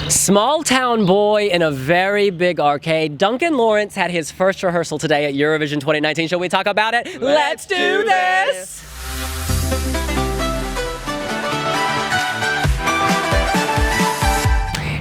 Small town boy in a very big arcade. Duncan Laurence had his first rehearsal today at Eurovision 2019. Shall we talk about it? Let's do this!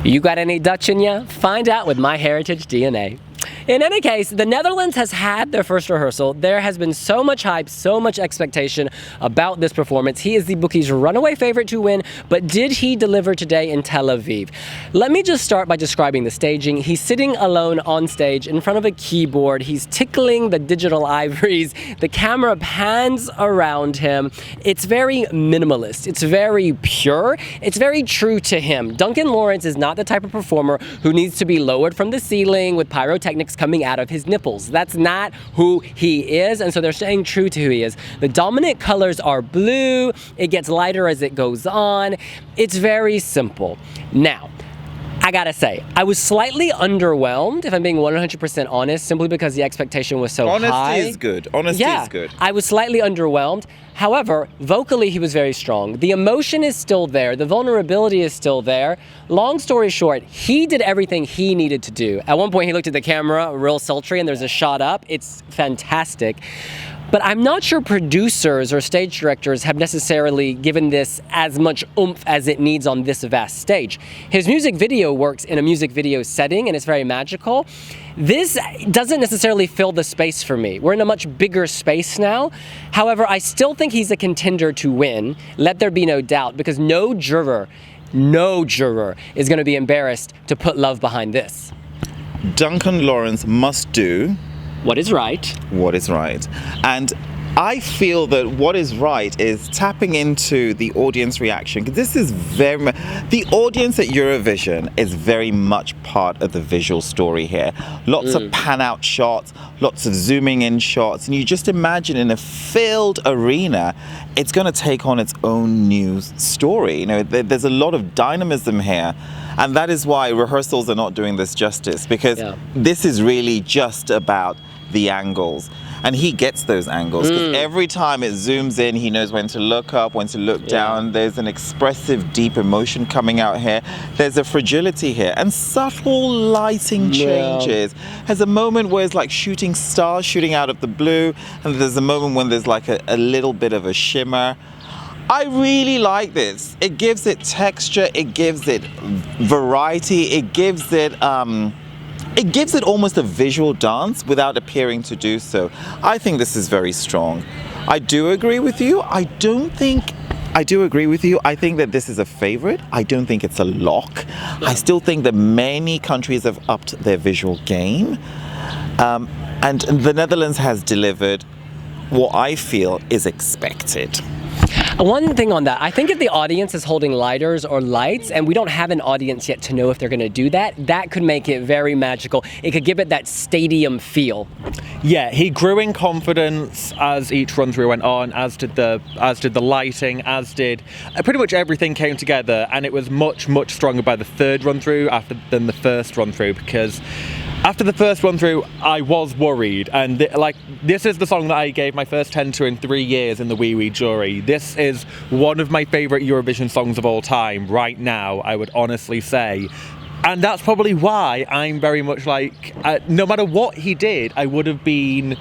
You got any Dutch in ya? Find out with MyHeritage DNA. In any case, the Netherlands has had their first rehearsal. There has been so much hype, so much expectation about this performance. He is the bookies' runaway favorite to win, but did he deliver today in Tel Aviv? Let me just start by describing the staging. He's sitting alone on stage in front of a keyboard. He's tickling the digital ivories. The camera pans around him. It's very minimalist. It's very pure. It's very true to him. Duncan Laurence is not the type of performer who needs to be lowered from the ceiling with pyrotechnics coming out of his nipples. That's not who he is, and so they're staying true to who he is. The dominant colors are blue. It gets lighter as it goes on. It's very simple. Now, I gotta say, I was slightly underwhelmed, if I'm being 100% honest, simply because the expectation was so high. Honesty is good. Honesty is good. I was slightly underwhelmed. However, vocally he was very strong. The emotion is still there. The vulnerability is still there. Long story short, he did everything he needed to do. At one point he looked at the camera, real sultry, and there's a shot up. It's fantastic. But I'm not sure producers or stage directors have necessarily given this as much oomph as it needs on this vast stage. His music video works in a music video setting and it's very magical. This doesn't necessarily fill the space for me. We're in a much bigger space now. However, I still think he's a contender to win. Let there be no doubt, because no juror is going to be embarrassed to put love behind this. Duncan Laurence must do what is right. What is right. And I feel that what is right is tapping into the audience reaction. This is the audience at Eurovision is very much part of the visual story here. Lots of pan out shots, lots of zooming in shots, and you just imagine in a filled arena, it's going to take on its own new story. You know, there's a lot of dynamism here. And that is why rehearsals are not doing this justice, because this is really just about the angles. And he gets those angles, because every time it zooms in, he knows when to look up, when to look down. There's an expressive, deep emotion coming out here. There's a fragility here, and subtle lighting changes. There's a moment where it's like shooting stars shooting out of the blue, and there's a moment when there's like a little bit of a shimmer. I really like this. It gives it texture, it gives it variety, it gives it almost a visual dance without appearing to do so. I think this is very strong. I do agree with you. I do agree with you. I think that this is a favorite. I don't think it's a lock. I still think that many countries have upped their visual game. And the Netherlands has delivered what I feel is expected. One thing on that, I think if the audience is holding lighters or lights, and we don't have an audience yet to know if they're going to do that, that could make it very magical. It could give it that stadium feel. Yeah, he grew in confidence as each run through went on, as did the lighting, as did pretty much everything came together, and it was much stronger by the third run through than the first run through, because after the first run through, I was worried, and this is the song that I gave my first 10 to in 3 years in the Wee Wee jury. This is one of my favourite Eurovision songs of all time, right now, I would honestly say. And that's probably why I'm very much like, no matter what he did, I would have been...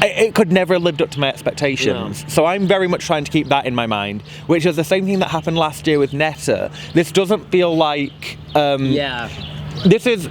It could never have lived up to my expectations. No. So I'm very much trying to keep that in my mind, which is the same thing that happened last year with Netta. This doesn't feel like... This is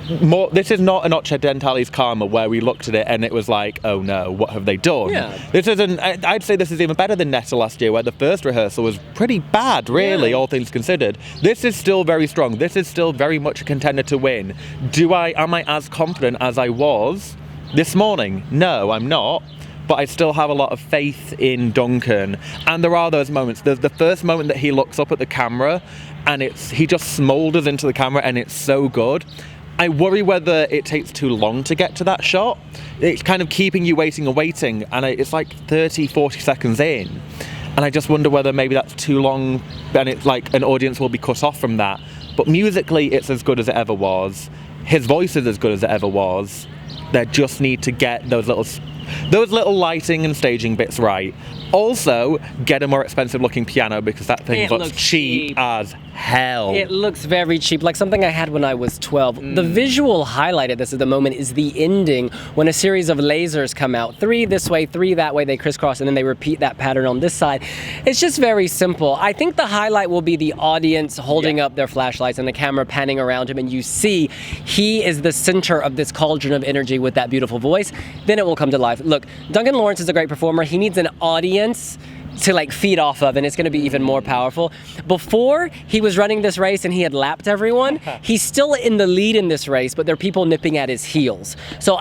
not an Occidentali's Karma, where we looked at it and it was like, oh no, what have they done? Yeah. I'd say this is even better than Netta last year, where the first rehearsal was pretty bad, really, all things considered. This is still very strong. This is still very much a contender to win. Am I as confident as I was this morning? No, I'm not. But I still have a lot of faith in Duncan. And there are those moments. There's the first moment that he looks up at the camera and he just smoulders into the camera, and it's so good. I worry whether it takes too long to get to that shot. It's kind of keeping you waiting, and it's like 30, 40 seconds in. And I just wonder whether maybe that's too long, and it's like an audience will be cut off from that. But musically, it's as good as it ever was. His voice is as good as it ever was. They just need to get those little lighting and staging bits right. Also, get a more expensive looking piano, because that thing looks cheap as hell. It looks very cheap, like something I had when I was 12. The visual highlight of this at the moment is the ending when a series of lasers come out. 3 this way, 3 that way, they crisscross, and then they repeat that pattern on this side. It's just very simple. I think the highlight will be the audience holding up their flashlights and the camera panning around him, and you see he is the center of this cauldron of energy with that beautiful voice. Then it will come to life. Look, Duncan Laurence is a great performer. He needs an audience to like feed off of, and it's going to be even more powerful. Before he was running this race and he had lapped everyone, he's still in the lead in this race, but there are people nipping at his heels. So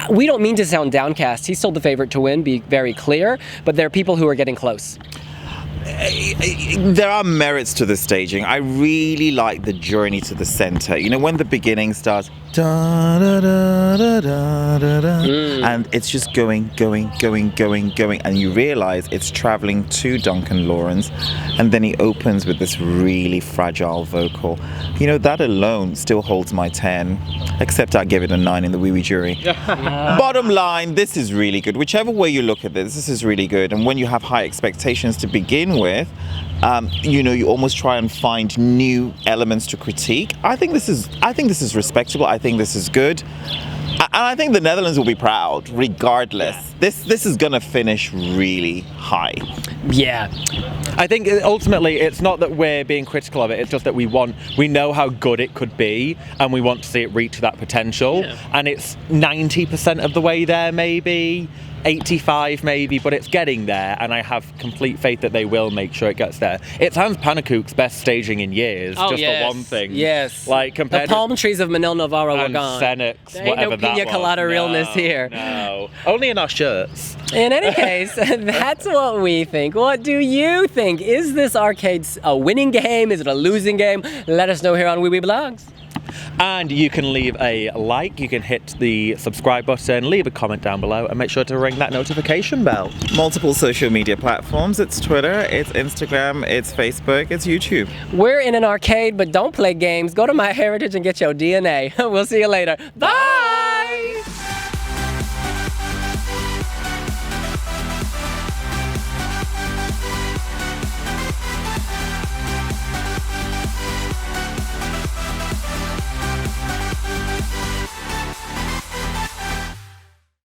we don't mean to sound downcast. He's still the favorite to win, be very clear, but there are people who are getting close. There are merits to the staging. I really like the journey to the center. You know, when the beginning starts, da, da, da, da, da, da, da, and it's just going, and you realize it's traveling to Duncan Laurence, and then he opens with this really fragile vocal. You know, that alone still holds my 10, except I give it a 9 in the wee jury. Bottom line, this is really good. Whichever way you look at this is really good. And when you have high expectations to begin with, you know, you almost try and find new elements to critique. I think this is respectable. I think this is good. And I think the Netherlands will be proud, regardless. This is going to finish really high. Yeah. I think ultimately it's not that we're being critical of it, it's just that we know how good it could be, and we want to see it reach that potential. Yeah. And it's 90% of the way there, maybe 85 maybe, but it's getting there, and I have complete faith that they will make sure it gets there. It's Hans Pannenkoek's best staging in years, just for one thing. Yes. Like compared the palm trees of Manil Navarro are and gone. Fenix, there ain't whatever no pina that colada was. realness here. No. Only in our shirts. In any case, that's what we think. What do you think? Is this arcade a winning game? Is it a losing game? Let us know here on wiwibloggs. And you can leave a like, you can hit the subscribe button, leave a comment down below, and make sure to ring that notification bell. Multiple social media platforms. It's Twitter, it's Instagram, it's Facebook, it's YouTube. We're in an arcade, but don't play games. Go to MyHeritage and get your DNA. We'll see you later. Bye!